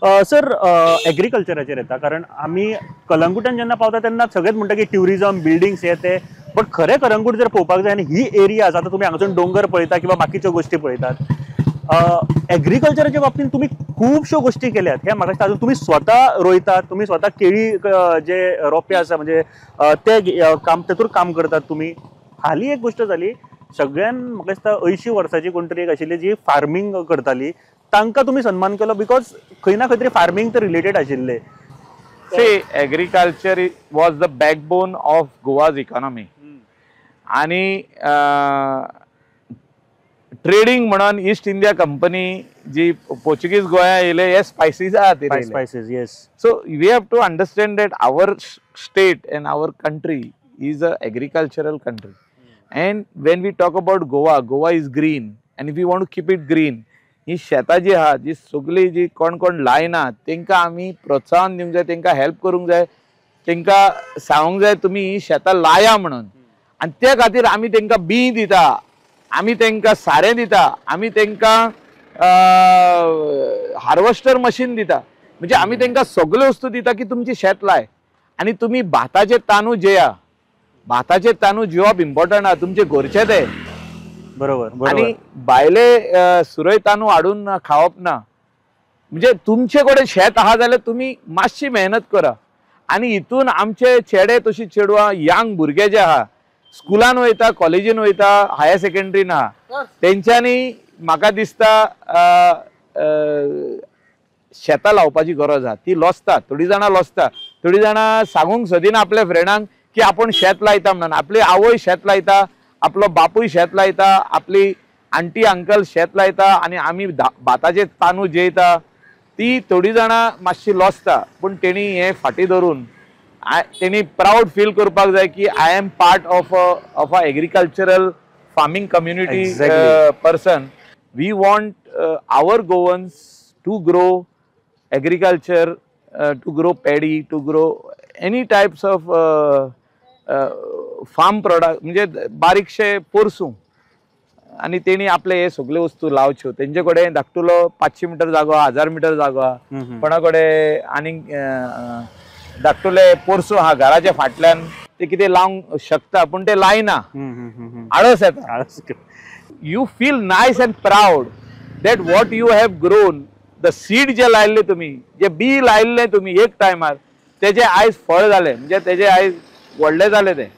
Sir एग्रीकल्चराचेर येता, कारण आमी कलंगुटान जेन्ना पावता तेन्ना सगळेच म्हणटा की ट्युरिजम बिल्डिंग्स हे ते, बट खरें कलंगूट जर पळोवपाक जाय आनी ही एरिया आसा, आतां तुमी हांगासून डोंगर पळयता किंवा बाकीच्यो गोश्टी पळयतात, एग्रीकल्चराच्या बाबतींत तुमी खुबश्यो गोश्टी केल्यात हे म्हाका दिसता. तुमी स्वता रोयतात, तुमी स्वता केळी जे रोंपे आसा म्हणजे ते काम तेतूर काम करतात तुमी. हालीं एक गोश्ट जाली, सगळ्यान म्हाका दिसता 80 वर्सांची कोण तरी एक आशिल्ली जी फार्मिंग करताली, तांकां तुमी सन्मान केलो बिकॉज खंय ना खंय तरी फार्मिंग ते रिलेटेड आशिल्ले. See, agriculture was the backbone of Goa's economy. आणि ट्रेडिंग म्हणून ईस्ट इंडिया कंपनी जी पोर्चुगीज गोंया येयले हे स्पायसीस आहात. Spices, yes. So we have to understand that our state and our country is a agricultural country. And when we talk about Goa, Goa is green and we want to keep it green. ही शेतां जी आहा, जी सगळी जी कोण कोण लायना तांकां आमी प्रोत्साहन दिवंक जाय, तांकां हेल्प करूंक जाय, तांकां सांगूंक जाय तुमी ही शेतां लाया म्हणून. आनी त्या खातीर आमी तांकां बी दिता, आमी तांकां सारें दिता, आमी तांकां हार्वेस्टर मशीन दिता. म्हणजे आमी तांकां सगळ्यो वस्तू दिता की तुमची शेत लाय आनी तुमी भाताचे तांदूळ जेया. भाताचे तांदूळ जेवप इम्पॉर्टंट आहा, तुमचे घरचे ते. बरोबर. आणि भायले सुरय तांदूळ हाडून खावप ना. म्हणजे तुमचे कडेन शेत आहा जाल्यार तुमी मातशी मेहनत करा. आणि हितून आमचे चेडे तशी चेडवां यंग भुरगे जे आहा, स्कुलान वयता, कॉलेजीन वयता, हायर सेकंडरीन आहा, तेंच्यांनी म्हाका दिसता शेतां लावपाची गरज आहा. ती लोसता, थोडी जाणां लोसता, थोडी जाणां सांगूंक सोदिना आपल्या फ्रेंडांक की आपूण शेत लायता म्हणून. आपली आवय शेत लायता, आपलो बापूय शेत लायता, आपली आंटी अंकल शेत लायता आणि आमी भाताचे तांदूळ जेयता. ती थोडी जाणां मातशी लोसता, पूण तेणी हे फाटी धरून तेणी प्राऊड फील करपाक जाय की I am part of a agricultural farming community person. We want our governance to grow agriculture, to grow paddy, to grow any types of farm product, म्हणजे बारीकशे पोरसूं. आणि तेणी आपले हे सगळे वस्तू लावच्यो. तेंचे कडेन धाकटुलो 500 मीटर जागो, 1000 मीटर जागो आहा, कोणा कडेन आनी धाकटुले पोरसूं आहा घराच्या फाटल्यान, ते कितें लावंक शकता पूण ते लायना, आळस येता. You feel nice and proud that what you have grown. The seed जे लायल्ले तुमी, जे बी लायल्ले तुमी एक टायमार, तेजे आयज फळ जाले, म्हणजे तेजे आयज व्हडले जाले ते.